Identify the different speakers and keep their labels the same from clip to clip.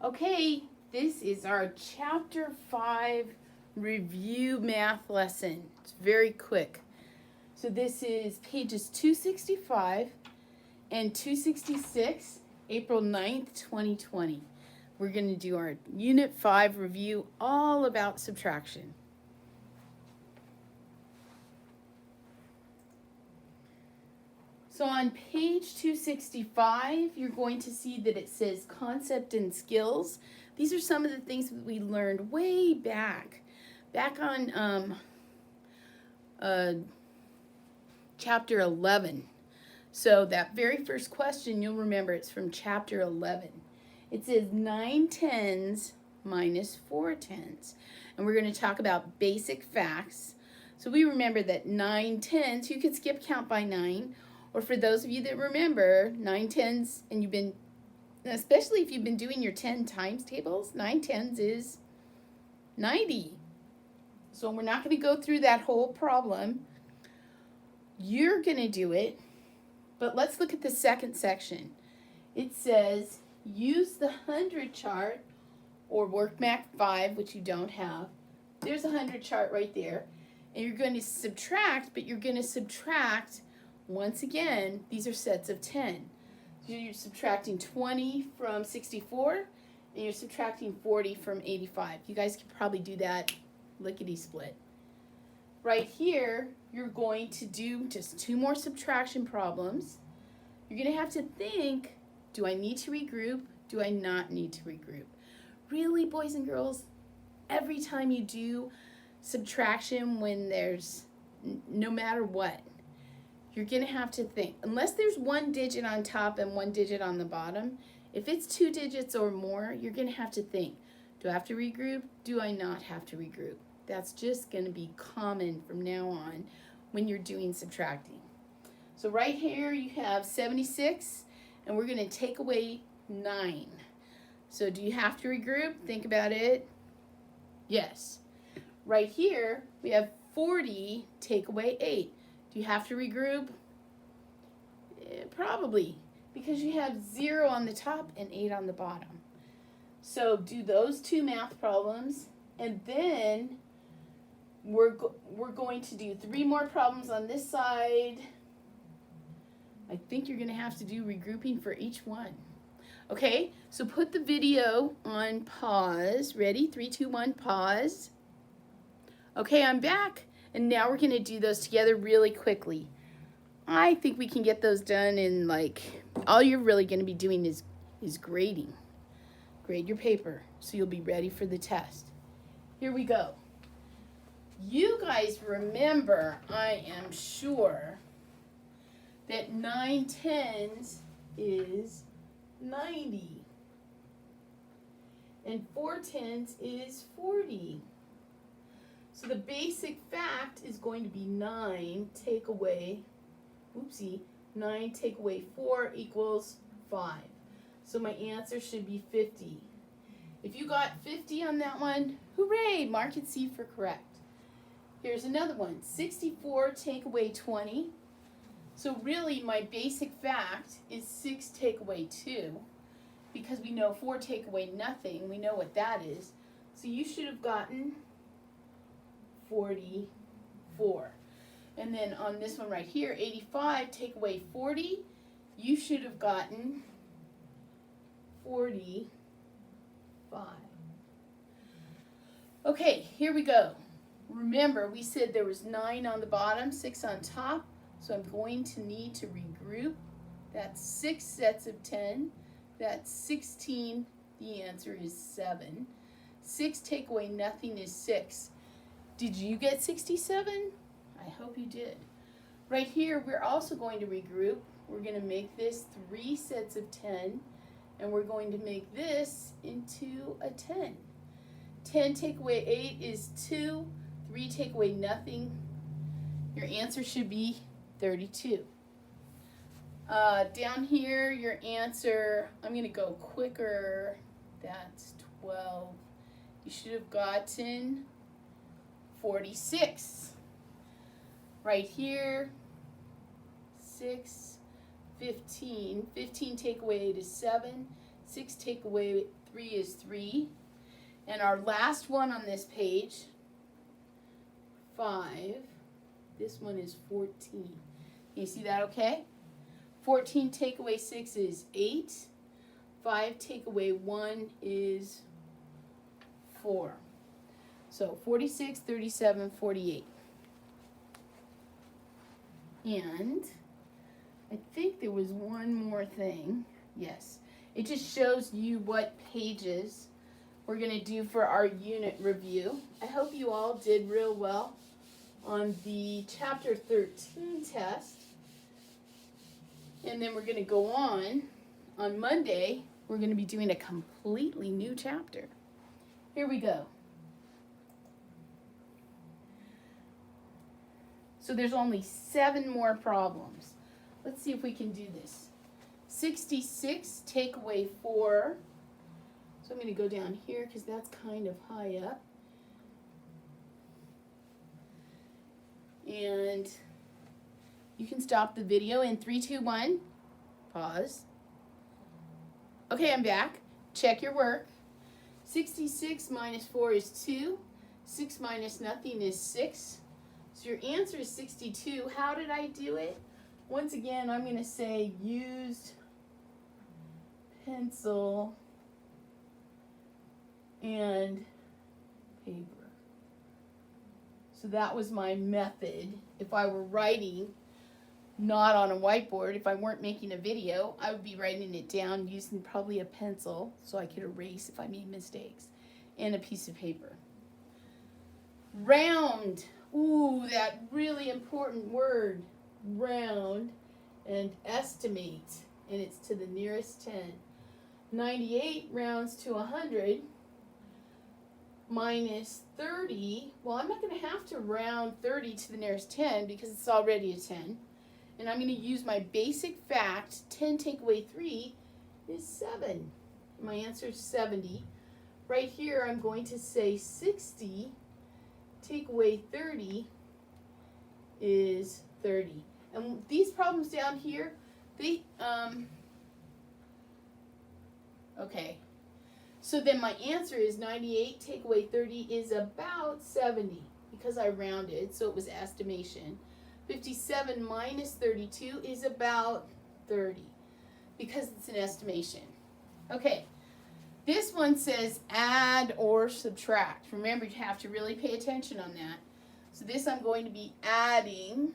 Speaker 1: Okay, this is our Chapter 5 review math lesson. It's very quick. So this is pages 265 and 266, April 9th, 2020. We're going to do our Unit 5 review all about subtraction. So on page 265, you're going to see that it says concept and skills. These are some of the things that we learned way back on chapter 11. So that very first question, you'll remember it's from chapter 11. It says 9 tenths minus 4 tenths. And we're going to talk about basic facts. So we remember that 9 tenths, you could skip count by 9. Or for those of you that remember, 9 tenths, and you've been, especially if you've been doing your 10 times tables, 9 tenths is 90. So we're not going to go through that whole problem. You're going to do it, but let's look at the second section. It says, use the 100 chart, or WorkMac 5, which you don't have. There's a 100 chart right there. And you're going to subtract, but you're going to subtract, once again, these are sets of 10. So you're subtracting 20 from 64, and you're subtracting 40 from 85. You guys could probably do that lickety-split. Right here, you're going to do just 2 more subtraction problems. You're going to have to think, do I need to regroup? Do I not need to regroup? Really, boys and girls, every time you do subtraction when there's, no matter what, you're going to have to think, unless there's 1 digit on top and 1 digit on the bottom, if it's 2 digits or more, you're going to have to think, do I have to regroup? Do I not have to regroup? That's just going to be common from now on when you're doing subtracting. So right here you have 76, and we're going to take away 9. So do you have to regroup? Think about it. Yes. Right here we have 40, take away 8. Do you have to regroup? Probably, because you have 0 on the top and 8 on the bottom. So do those 2 math problems, and then we're going to do 3 more problems on this side. I think you're going to have to do regrouping for each one. Okay, so put the video on pause. Ready? 3, 2, 1, pause. Okay, I'm back. And now we're going to do those together really quickly. I think we can get those done in, all you're really going to be doing is grading. Grade your paper so you'll be ready for the test. Here we go. You guys remember, I am sure, that 9 tenths is 90. And 4 tenths is 40. So the basic fact is going to be 9 take away 4 equals 5. So my answer should be 50. If you got 50 on that one, hooray, mark it C for correct. Here's another one, 64 take away 20. So really my basic fact is 6 take away 2, because we know 4 take away nothing. We know what that is. So you should have gotten 44. And then on this one right here, 85, take away 40, you should have gotten 45. Okay, here we go. Remember, we said there was 9 on the bottom, 6 on top, so I'm going to need to regroup. That's 6 sets of 10. That's 16. The answer is 7. 6 take away nothing is 6. Did you get 67? I hope you did. Right here, we're also going to regroup. We're going to make this 3 sets of 10, and we're going to make this into a 10. 10 take away 8 is 2. 3 take away nothing. Your answer should be 32. Down here, your answer, I'm going to go quicker. That's 12. You should have gotten 46. Right here, 6, 15. 15 take away 8 is 7. 6 take away 3 is 3. And our last one on this page, 5. This one is 14. Can you see that okay? 14 take away 6 is 8. 5 take away 1 is 4. So 46, 37, 48. And I think there was one more thing. Yes. It just shows you what pages we're going to do for our unit review. I hope you all did real well on the chapter 13 test. And then we're going to go on Monday, we're going to be doing a completely new chapter. Here we go. So there's only 7 more problems. Let's see if we can do this. 66 take away 4. So I'm going to go down here because that's kind of high up. And you can stop the video in 3, 2, 1. Pause. Okay, I'm back. Check your work. 66 minus 4 is 2. 6 minus nothing is 6. So your answer is 62. How did I do it? Once again, I'm going to say used pencil and paper. So that was my method. If I were writing not on a whiteboard, if I weren't making a video, I would be writing it down using probably a pencil so I could erase if I made mistakes, and a piece of paper. Round. Ooh, that really important word. Round and estimate, and it's to the nearest 10. 98 rounds to 100 minus 30. Well, I'm not going to have to round 30 to the nearest 10 because it's already a 10. And I'm going to use my basic fact. 10 take away 3 is 7. My answer is 70. Right here, I'm going to say 60 take away 30 is 30. And these problems down here, they, okay. So then my answer is 98 take away 30 is about 70 because I rounded, so it was estimation. 57 minus 32 is about 30 because it's an estimation. Okay, this one says add or subtract. Remember, you have to really pay attention on that. So this I'm going to be adding.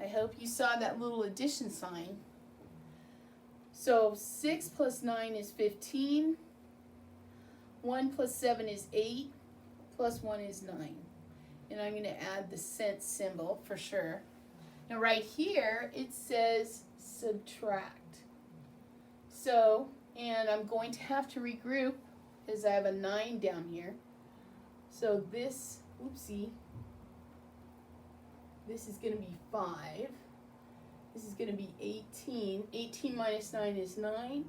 Speaker 1: I hope you saw that little addition sign. So 6 plus 9 is 15. 1 plus 7 is 8. Plus 1 is 9. And I'm going to add the cent symbol for sure. Now right here it says subtract. So, and I'm going to have to regroup because I have a 9 down here. So this, oopsie, this is going to be 5. This is going to be 18. 18 minus 9 is 9.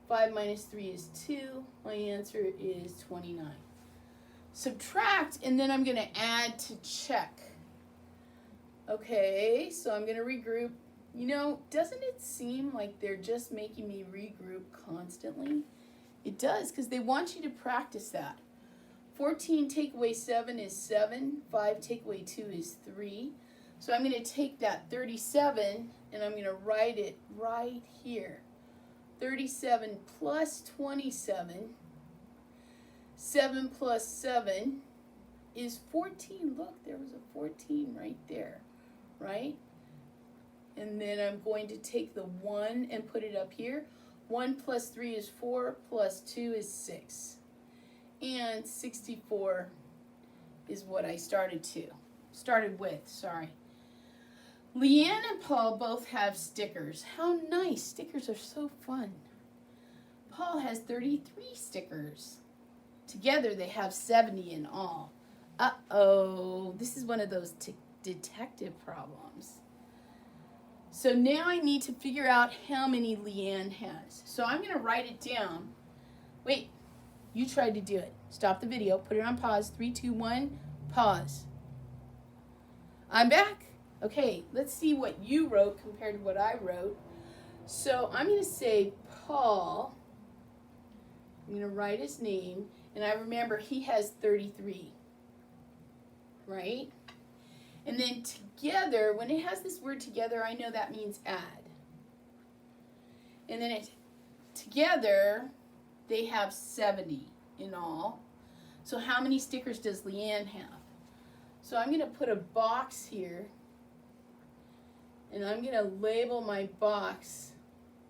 Speaker 1: 5 minus 3 is 2. My answer is 29. Subtract, and then I'm going to add to check. Okay, so I'm going to regroup. You know, doesn't it seem like they're just making me regroup constantly? It does, because they want you to practice that. 14 take away 7 is 7. 5 take away 2 is 3. So I'm going to take that 37 and I'm going to write it right here. 37 plus 27. 7 plus 7 is 14. Look, there was a 14 right there, right? And then I'm going to take the 1 and put it up here. 1 plus 3 is 4, plus 2 is 6. And 64 is what I started with, sorry. Leanne and Paul both have stickers. How nice. Stickers are so fun. Paul has 33 stickers. Together they have 70 in all. Uh-oh. This is one of those detective problems. So now I need to figure out how many Leanne has. So I'm going to write it down. Wait. You tried to do it. Stop the video. Put it on pause. 3, 2, 1. Pause. I'm back. Okay, let's see what you wrote compared to what I wrote. So I'm going to say Paul, I'm going to write his name, and I remember he has 33, right? And then together, when it has this word together, I know that means add. And then together, they have 70 in all. So how many stickers does Leanne have? So I'm going to put a box here, and I'm going to label my box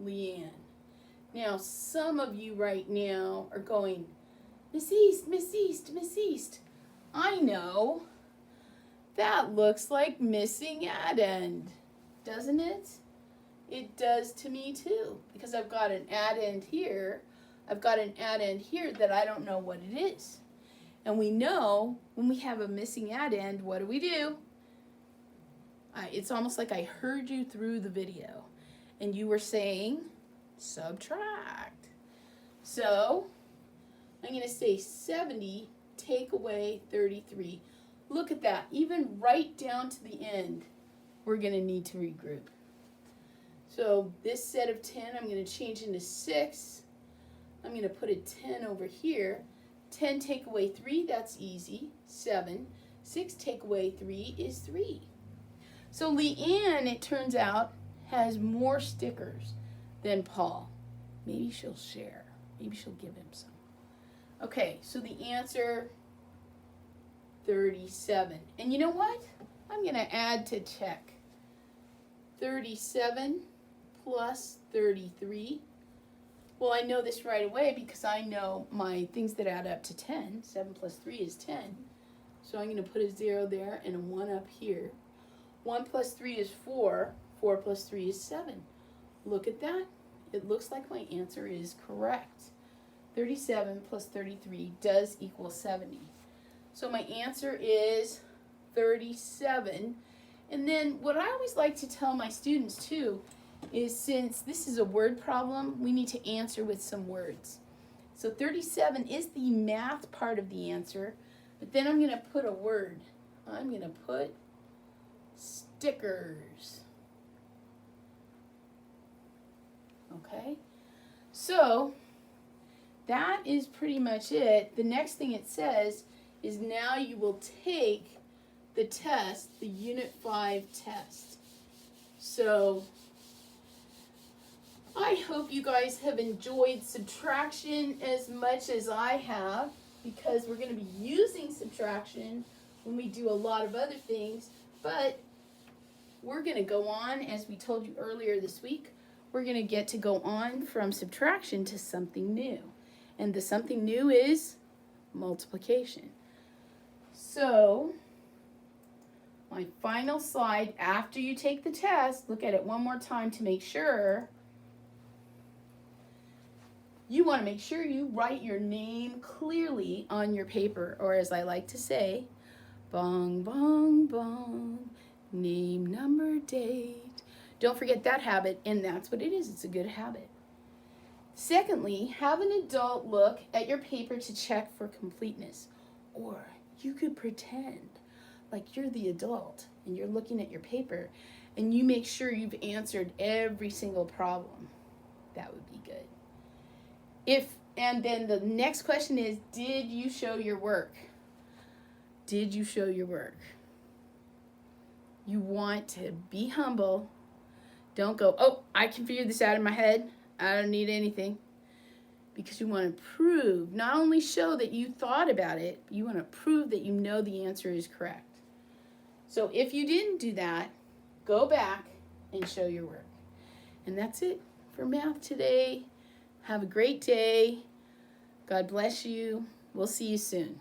Speaker 1: Leanne. Now, some of you right now are going, Miss East, Miss East, Miss East. I know. That looks like missing add end, doesn't it? It does to me too, because I've got an add end here. I've got an add end here that I don't know what it is. And we know when we have a missing add end, what do? It's almost like I heard you through the video and you were saying subtract. So I'm going to say 70 take away 33. Look at that. Even right down to the end, we're going to need to regroup. So this set of 10, I'm going to change into 6. I'm going to put a 10 over here. 10 take away 3, that's easy. 7. 6 take away 3 is 3. So Leanne, it turns out, has more stickers than Paul. Maybe she'll share. Maybe she'll give him some. Okay, so the answer, 37. And you know what? I'm going to add to check. 37 plus 33. Well, I know this right away because I know my things that add up to 10. 7 plus 3 is 10. So I'm going to put a 0 there and a 1 up here. 1 plus 3 is 4. 4 plus 3 is 7. Look at that. It looks like my answer is correct. 37 plus 33 does equal 70. So my answer is 37. And then what I always like to tell my students too is, since this is a word problem, we need to answer with some words. So 37 is the math part of the answer, but then I'm going to put a word. I'm going to put stickers. Okay, so that is pretty much it. The next thing it says is now you will take the test, the Unit 5 test. So I hope you guys have enjoyed subtraction as much as I have, because we're going to be using subtraction when we do a lot of other things, but we're going to go on, as we told you earlier this week, we're going to get to go on from subtraction to something new. And the something new is multiplication. So my final slide, after you take the test, look at it one more time to make sure. You want to make sure you write your name clearly on your paper, or as I like to say, bong, bong, bong, name, number, date. Don't forget that habit, and that's what it is. It's a good habit. Secondly, have an adult look at your paper to check for completeness. Or you could pretend like you're the adult and you're looking at your paper and you make sure you've answered every single problem. That would be good. And then the next question is, did you show your work? Did you show your work? You want to be humble. Don't go, oh, I can figure this out in my head. I don't need anything. Because you want to prove, not only show that you thought about it, but you want to prove that you know the answer is correct. So if you didn't do that, go back and show your work. And that's it for math today. Have a great day. God bless you. We'll see you soon.